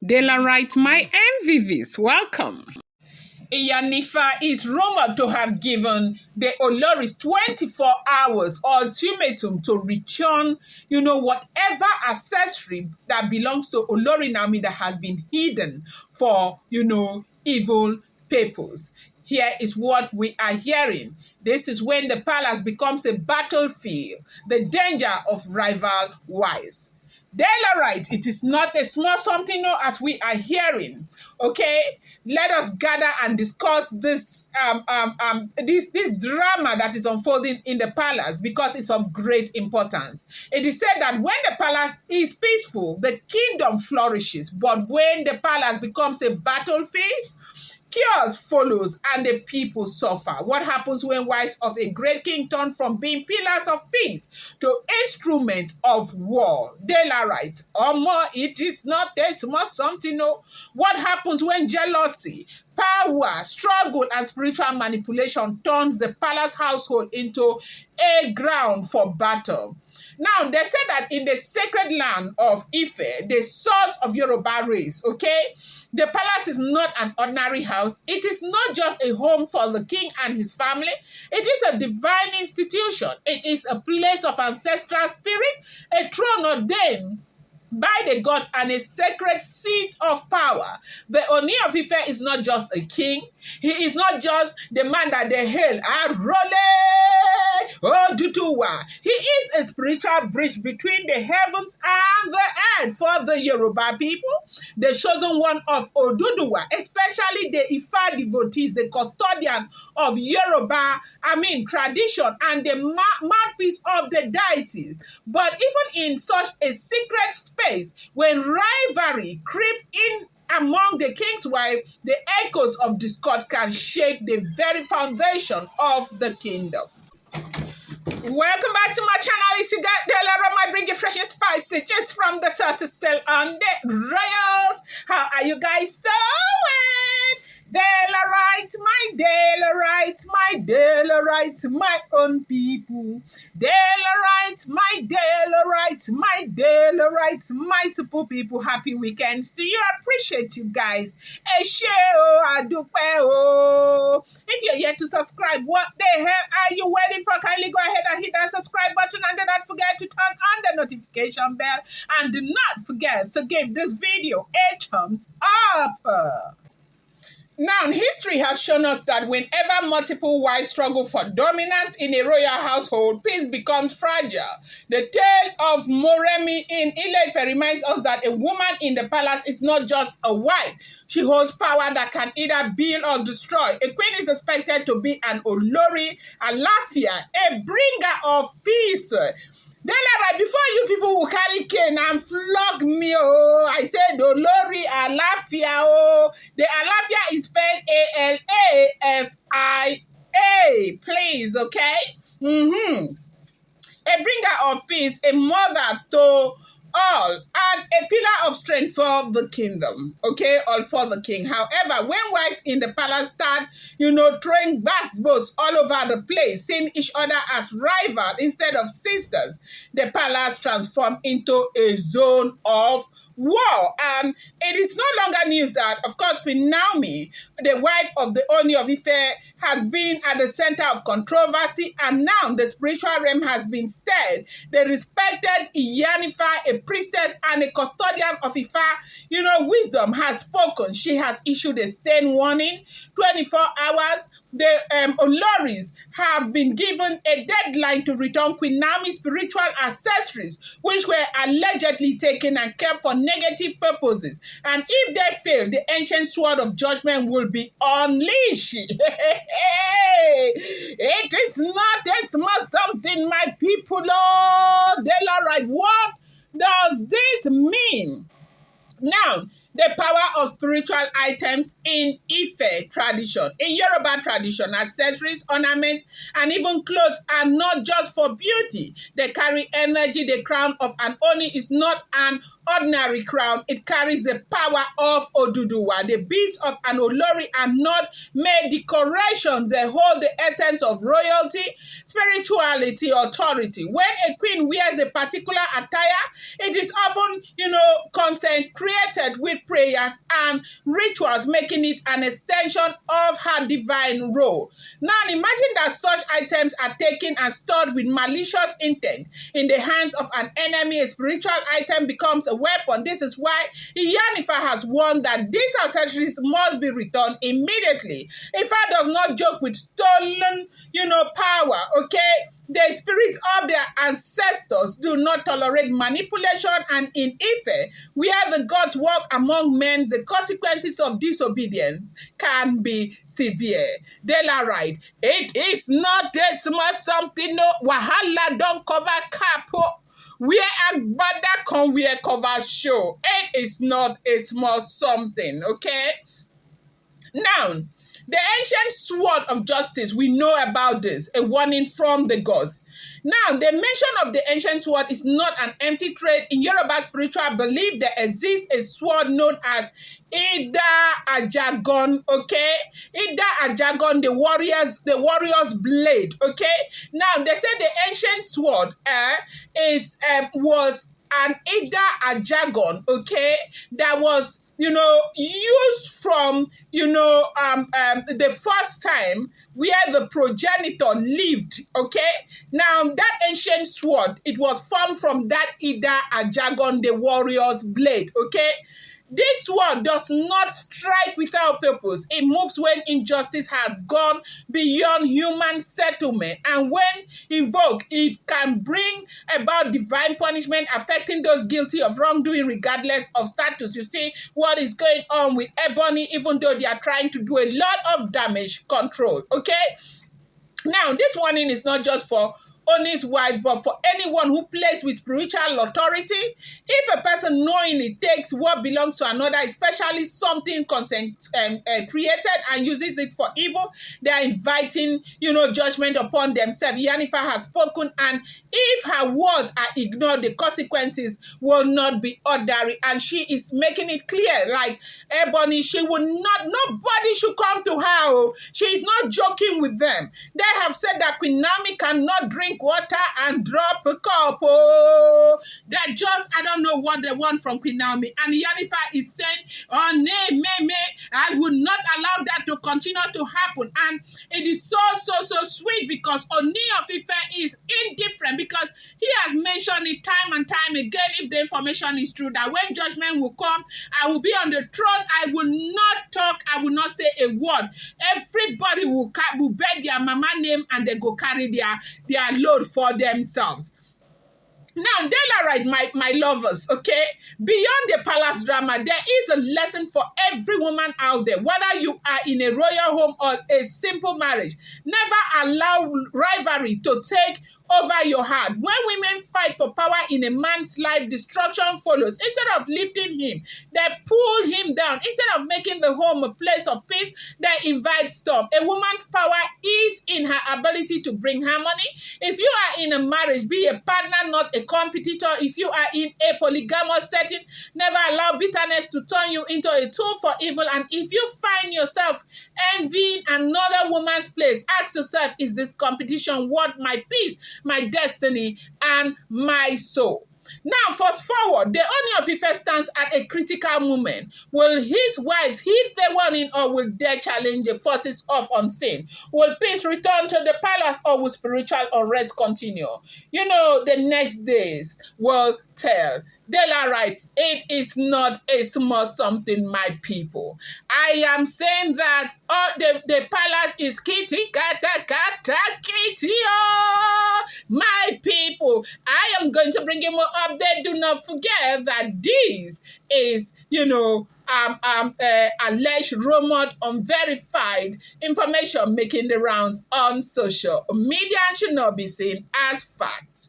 Daylight, my MVVs, welcome. Iyanifa is rumored to have given the Oloris 24 hours ultimatum to return, whatever accessory that belongs to Olori Naomi that has been hidden for, evil purpose. Here is what we are hearing. This is when the palace becomes a battlefield, the danger of rival wives. Daylight, it is not a small something, no, as we are hearing. Okay, let us gather and discuss this this drama that is unfolding in the palace because it's of great importance. It is said that when the palace is peaceful, the kingdom flourishes, but when the palace becomes a battlefield, chaos follows and the people suffer. What happens when wives of a great king turn from being pillars of peace to instruments of war? Daylight, or more, it is not a small something. No. What happens when jealousy, power, struggle, and spiritual manipulation turns the palace household into a ground for battle? Now, they say that in the sacred land of Ife, the source of Yoruba race, okay, the palace is not an ordinary house. It is not just a home for the king and his family. It is a divine institution. It is a place of ancestral spirit, a throne ordained by the gods and a sacred seat of power. The Ooni of Ife is not just a king. He is not just the man that they hail, Oduduwa. He is a spiritual bridge between the heavens and the earth for the Yoruba people, the chosen one of Oduduwa, especially the Ifa devotees, the custodian of Yoruba, tradition and the mouthpiece of the deity. But even in such a secret space, when rivalry creep in among the king's wife, the echoes of discord can shake the very foundation of the kingdom. Welcome back to my channel. It's your girl Daylight. I bring you fresh and spicy just from the sources still on the rails. How are you guys doing? Daylight, my Daylight, my own people. Daylight, my super people. Happy weekends to you. I appreciate you guys. If you're yet to subscribe, what the hell are you waiting for? Kindly go ahead and hit that subscribe button and do not forget to turn on the notification bell. And do not forget to give this video a thumbs up. Now, history has shown us that whenever multiple wives struggle for dominance in a royal household, peace becomes fragile. The tale of Moremi in Ile-Ife reminds us that a woman in the palace is not just a wife. She holds power that can either build or destroy. A queen is expected to be an Olori, a Lafia, a bringer of peace. Then, before you people will carry cane and flog me, I said Olori Alafia, the Alafia is spelled Alafia, please, okay? A bringer of peace, a mother to all, and a pillar of strength for the kingdom, okay, all for the king. However, when wives in the palace start, throwing basketballs all over the place, seeing each other as rivals instead of sisters, the palace transforms into a zone of war. And it is no longer news that, of course, Queen Naomi, the wife of the Ooni of Ife, has been at the center of controversy, and now the spiritual realm has been stirred. The respected Iyanifa, a priestess and a custodian of Ifa, wisdom, has spoken. She has issued a stern warning, 24 hours. The Oloris have been given a deadline to return Queen Naomi's spiritual accessories, which were allegedly taken and kept for negative purposes. And if they fail, the ancient sword of judgment will be unleashed. It is not a small something, my people. Oh, Daylight, what does this mean? Now, the power of spiritual items in Ife tradition. In Yoruba tradition, accessories, ornaments, and even clothes are not just for beauty. They carry energy. The crown of an Oni is not an ordinary crown. It carries the power of Oduduwa. The beads of an Olori are not mere decorations. They hold the essence of royalty, spirituality, authority. When a queen wears a particular attire, it is often, consecrated created with prayers and rituals, making it an extension of her divine role. Now imagine that such items are taken and stored with malicious intent in the hands of an enemy. A spiritual item becomes a weapon. This is why Iyanifa has warned that these accessories must be returned immediately. Ifa does not joke with stolen, power, okay? The spirit of their ancestors do not tolerate manipulation, and in Ife, where the gods walk among men, the consequences of disobedience can be severe. Dela right. It is not a small something, no wahala don't cover capo. Where Agbada come, where cover show. It is not a small something, okay? Now, the ancient sword of justice, we know about this, a warning from the gods. Now, the mention of the ancient sword is not an empty threat. In Yoruba spiritual belief, there exists a sword known as Ida Ajagon, okay? Ida Ajagon, the warrior's blade, okay? Now, they say the ancient sword was an Ida Ajagon, okay? That was used from, the first time where the progenitor lived, okay? Now, that ancient sword, it was formed from that Ida Ajagon, the warrior's blade, okay? This sword does not strike without purpose. It moves when injustice has gone beyond human settlement. And when invoked, it can bring about divine punishment, affecting those guilty of wrongdoing regardless of status. You see what is going on with Ebony, even though they are trying to do a lot of damage control, okay? Now, this warning is not just for Ooni's wife, but for anyone who plays with spiritual authority. If a person knowingly takes what belongs to another, especially something created, and uses it for evil, they are inviting, judgment upon themselves. Iyanifa has spoken, and if her words are ignored, the consequences will not be ordinary. And she is making it clear, like Ebony, nobody should come to her. She is not joking with them. They have said that Queen Naomi cannot drink water and drop a cup. They just, I don't know what they want from Queen Naomi. And Iyanifa is saying, I will not allow that to continue to happen. And it is so sweet, because Ooni of Ife is indifferent, because he has mentioned it time and time again, if the information is true, that when judgment will come, I will be on the throne. I will not talk. I will not say a word. Everybody will beg their mama name, and they go carry their load for themselves. Now, Dela, my lovers, okay? Beyond the palace drama, there is a lesson for every woman out there, whether you are in a royal home or a simple marriage. Never allow rivalry to take over your heart. When women fight for power in a man's life, destruction follows. Instead of lifting him, they pull him down. Instead of making the home a place of peace, they invite storm. A woman's power is in her ability to bring harmony. If you are in a marriage, be a partner, not a competitor. If you are in a polygamous setting, never allow bitterness to turn you into a tool for evil. And if you find yourself envying another woman's place, ask yourself, is this competition worth my peace, my destiny, and my soul? Now, fast forward, the Ooni of Ife stands at a critical moment. Will his wives heed the warning, or will they challenge the forces of unseen? Will peace return to the palace, or will spiritual unrest continue? The next days will tell. Dela right, it is not a small something, my people. I am saying that the palace is kitty, kata, kata, kitty, oh, my people. I am going to bring you more update. Do not forget that this is, alleged, rumored, unverified information making the rounds on social media and should not be seen as fact.